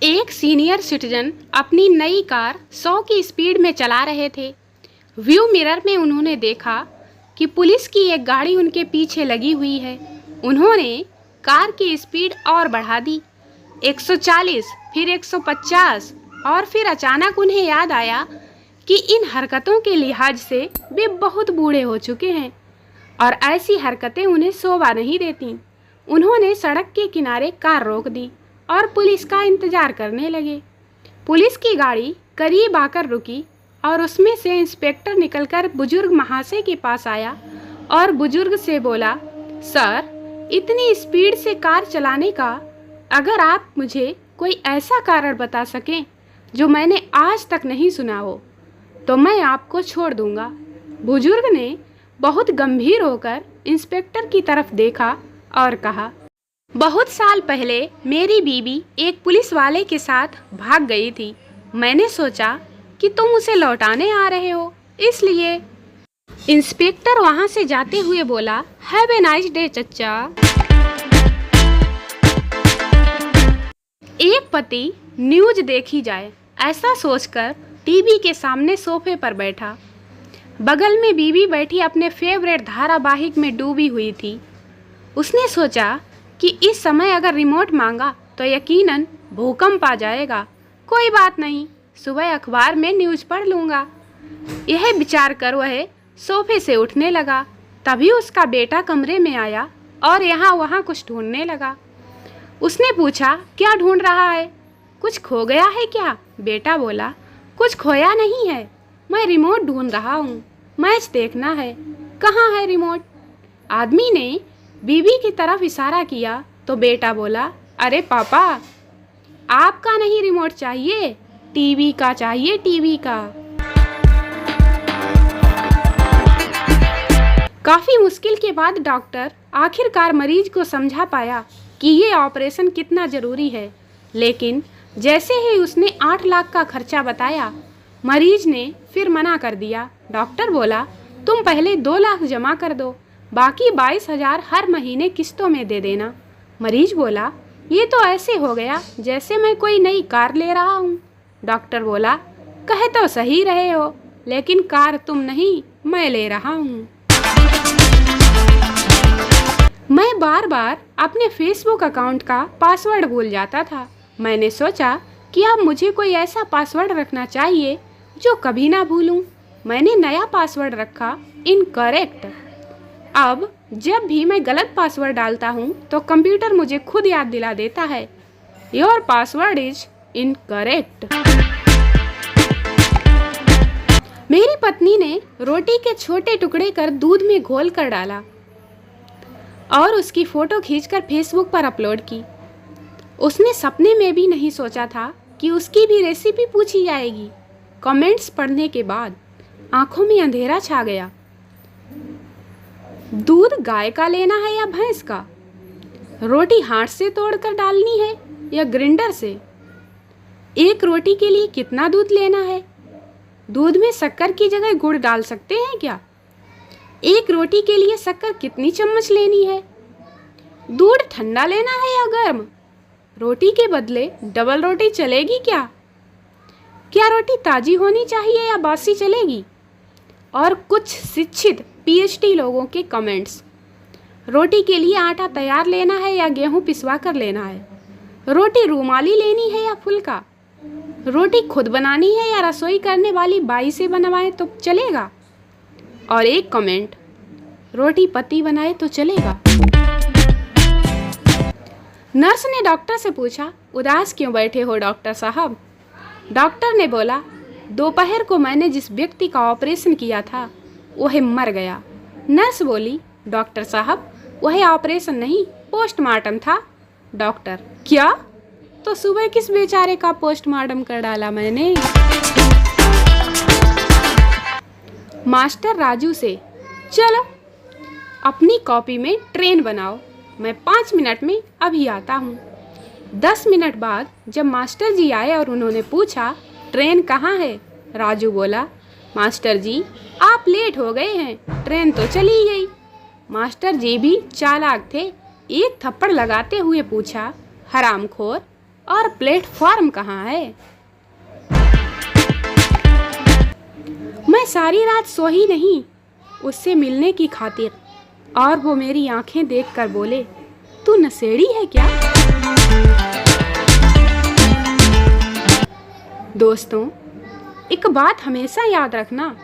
एक senior citizen अपनी नई कार 100 की स्पीड में चला रहे थे। व्यू मिरर में उन्होंने देखा कि पुलिस की एक गाड़ी उनके पीछे लगी हुई है। उन्होंने कार की स्पीड और बढ़ा दी, 140, फिर 150, और फिर अचानक उन्हें याद आया कि इन हरकतों के लिहाज से वे बहुत बूढ़े हो चुके हैं और ऐसी हरकतें उन्हें शोभा नहीं देती। उन्होंने सड़क के किनारे कार रोक दी और पुलिस का इंतजार करने लगे। पुलिस की गाड़ी करीब आकर रुकी और उसमें से इंस्पेक्टर निकलकर बुजुर्ग महाशय के पास आया और बुजुर्ग से बोला, सर, इतनी स्पीड से कार चलाने का अगर आप मुझे कोई ऐसा कारण बता सकें जो मैंने आज तक नहीं सुना हो तो मैं आपको छोड़ दूंगा। बुजुर्ग ने बहुत गंभीर होकर इंस्पेक्टर की तरफ देखा और कहा, बहुत साल पहले मेरी बीवी एक पुलिस वाले के साथ भाग गई थी। मैंने सोचा कि तुम उसे लौटाने आ रहे हो, इसलिए। इंस्पेक्टर वहां से जाते हुए बोला, हैव ए नाइस डे चच्चा। एक पति न्यूज देखी जाए, ऐसा सोचकर टीवी के सामने सोफे पर बैठा। बगल में बीवी बैठी अपने फेवरेट धारावाहिक में डूबी हुई थी। उसने सोचा कि इस समय अगर रिमोट मांगा तो यकीनन भूकंप आ जाएगा। कोई बात नहीं, सुबह अखबार में न्यूज़ पढ़ लूँगा। यह विचार कर वह सोफे से उठने लगा। तभी उसका बेटा कमरे में आया और यहाँ वहाँ कुछ ढूंढने लगा। उसने पूछा, क्या ढूंढ रहा है? कुछ खो गया है क्या? बेटा बोला, कुछ खोया नहीं है, मैं रिमोट ढूंढ रहा हूँ, मैच देखना है। कहाँ है रिमोट? आदमी ने बीवी की तरफ इशारा किया तो बेटा बोला, अरे पापा, आपका नहीं रिमोट चाहिए, टीवी का चाहिए, टीवी का। काफी मुश्किल के बाद डॉक्टर आखिरकार मरीज को समझा पाया कि ये ऑपरेशन कितना जरूरी है। लेकिन जैसे ही उसने 8 लाख का खर्चा बताया, मरीज ने फिर मना कर दिया। डॉक्टर बोला, तुम पहले 2 लाख जमा कर दो, बाकी 22,000 हर महीने किस्तों में दे देना। मरीज बोला, ये तो ऐसे हो गया जैसे मैं कोई नई कार ले रहा हूँ। डॉक्टर बोला, कहे तो सही रहे हो, लेकिन कार तुम नहीं, मैं ले रहा हूँ। मैं बार बार अपने फेसबुक अकाउंट का पासवर्ड भूल जाता था। मैंने सोचा कि अब मुझे कोई ऐसा पासवर्ड रखना चाहिए जो कभी ना भूलूं। मैंने नया पासवर्ड रखा, इनकरेक्ट। अब जब भी मैं गलत पासवर्ड डालता हूँ तो कंप्यूटर मुझे खुद याद दिला देता है, योर पासवर्ड इज इनकरेक्ट। मेरी पत्नी ने रोटी के छोटे टुकड़े कर दूध में घोल कर डाला और उसकी फ़ोटो खींचकर फेसबुक पर अपलोड की। उसने सपने में भी नहीं सोचा था कि उसकी भी रेसिपी पूछी जाएगी। कमेंट्स पढ़ने के बाद आंखों में अंधेरा छा गया। दूध गाय का लेना है या भैंस का? रोटी हाथ से तोड़कर डालनी है या ग्राइंडर से? एक रोटी के लिए कितना दूध लेना है? दूध में शक्कर की जगह गुड़ डाल सकते हैं क्या? एक रोटी के लिए शक्कर कितनी चम्मच लेनी है? दूध ठंडा लेना है या गर्म? रोटी के बदले डबल रोटी चलेगी क्या? क्या रोटी ताजी होनी चाहिए या बासी चलेगी? और कुछ शिक्षित पीएचडी लोगों के कमेंट्स। रोटी के लिए आटा तैयार लेना है या गेहूं पिसवा कर लेना है? रोटी रूमाली लेनी है या फुल्का? रोटी खुद बनानी है या रसोई करने वाली बाई से बनवाए तो चलेगा? और एक कमेंट, रोटी पति बनाए तो चलेगा। नर्स ने डॉक्टर से पूछा, उदास क्यों बैठे हो डॉक्टर साहब? डॉक्टर ने बोला, दोपहर को मैंने जिस व्यक्ति का ऑपरेशन किया था वह मर गया। नर्स बोली, डॉक्टर साहब, वह ऑपरेशन नहीं, पोस्टमार्टम था। डॉक्टर, क्या? तो सुबह किस बेचारे का पोस्टमार्टम कर डाला मैंने। मास्टर राजू से, चलो अपनी कॉपी में ट्रेन बनाओ, मैं 5 मिनट में अभी आता हूँ। 10 मिनट बाद जब मास्टर जी आए और उन्होंने पूछा, ट्रेन कहाँ है? राजू बोला, मास्टर जी, आप लेट हो गए हैं, ट्रेन तो चली गई। मास्टर जी भी चालाक थे, एक थप्पड़ लगाते हुए पूछा, हरामखोर, और प्लेटफॉर्म कहाँ है? मैं सारी रात सोई नहीं उससे मिलने की खातिर, और वो मेरी आंखें देखकर बोले, तू नशेड़ी है क्या? दोस्तों, एक बात हमेशा याद रखना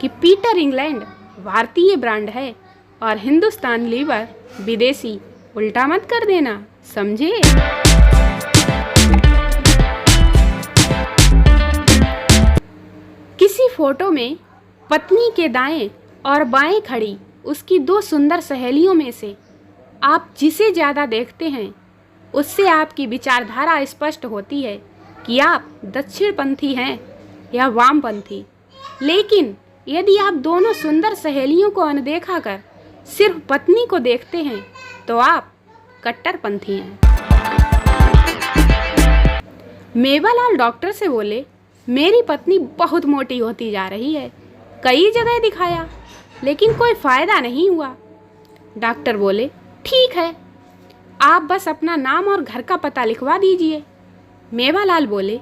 कि पीटर इंग्लैंड भारतीय ब्रांड है और हिंदुस्तान लीवर विदेशी। उल्टा मत कर देना, समझे? किसी फोटो में पत्नी के दाएं और बाएं खड़ी उसकी दो सुंदर सहेलियों में से आप जिसे ज़्यादा देखते हैं उससे आपकी विचारधारा स्पष्ट होती है कि आप दक्षिणपंथी हैं या वामपंथी। लेकिन यदि आप दोनों सुंदर सहेलियों को अनदेखा कर सिर्फ पत्नी को देखते हैं तो आप कट्टरपंथी हैं। मेवालाल डॉक्टर से बोले, मेरी पत्नी बहुत मोटी होती जा रही है। कई जगह दिखाया लेकिन कोई फायदा नहीं हुआ। डॉक्टर बोले, ठीक है, आप बस अपना नाम और घर का पता लिखवा दीजिए। मेवालाल बोले,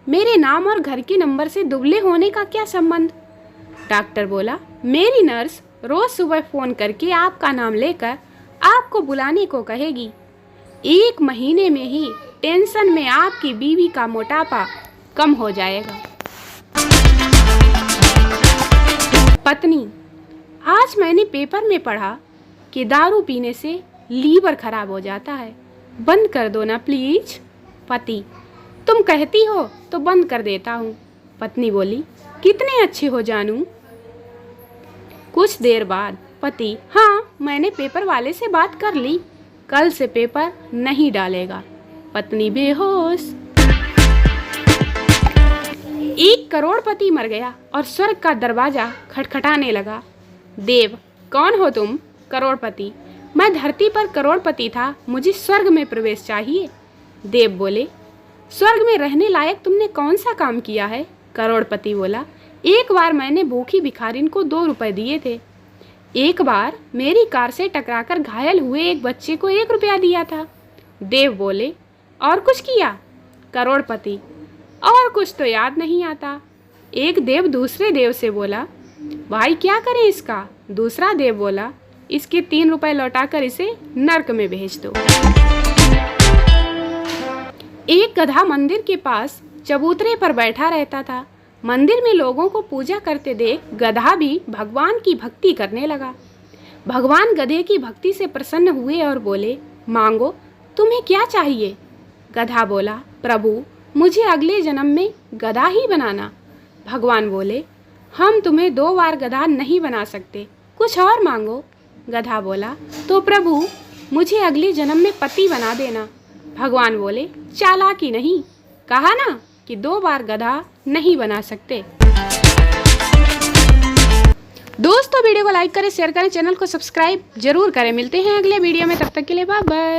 मेरे नाम और घर के नंबर से दुबले होने का क्या संबंध? डॉक्टर बोला, मेरी नर्स रोज सुबह फ़ोन करके आपका नाम लेकर आपको बुलाने को कहेगी। 1 महीने में ही टेंशन में आपकी बीवी का मोटापा कम हो जाएगा। पत्नी, आज मैंने पेपर में पढ़ा कि दारू पीने से लीवर खराब हो जाता है, बंद कर दो ना प्लीज। पति, तुम कहती हो तो बंद कर देता हूँ। पत्नी बोली, कितने अच्छे हो जानू। कुछ देर बाद पति, हाँ, मैंने पेपर वाले से बात कर ली, कल से पेपर नहीं डालेगा। पत्नी बेहोश। 1 करोड़पति मर गया और स्वर्ग का दरवाजा खटखटाने लगा। देव, कौन हो तुम? करोड़पति, मैं धरती पर करोड़पति था, मुझे स्वर्ग में प्रवेश चाहिए। देव बोले, स्वर्ग में रहने लायक तुमने कौन सा काम किया है? करोड़पति बोला, एक बार मैंने भूखी भिखारिन को 2 रुपए दिए थे। एक बार मेरी कार से टकराकर घायल हुए एक बच्चे को 1 रुपया दिया था। देव बोले, और कुछ किया? करोड़पति, और कुछ तो याद नहीं आता। एक देव दूसरे देव से बोला, भाई क्या करें इसका? दूसरा देव बोला, इसके 3 रुपए लौटाकर इसे नर्क में भेज दो। एक गधा मंदिर के पास चबूतरे पर बैठा रहता था। मंदिर में लोगों को पूजा करते देख गधा भी भगवान की भक्ति करने लगा। भगवान गधे की भक्ति से प्रसन्न हुए और बोले, मांगो, तुम्हें क्या चाहिए? गधा बोला, प्रभु, मुझे अगले जन्म में गधा ही बनाना। भगवान बोले, हम तुम्हें 2 बार गधा नहीं बना सकते, कुछ और मांगो। गधा बोला, तो प्रभु, मुझे अगले जन्म में पति बना देना। भगवान बोले, चालाकी नहीं, कहा ना कि 2 बार गधा नहीं बना सकते। दोस्तों, वीडियो को लाइक करें, शेयर करें, चैनल को सब्सक्राइब जरूर करें। मिलते हैं अगले वीडियो में, तब तक के लिए बाय बाय।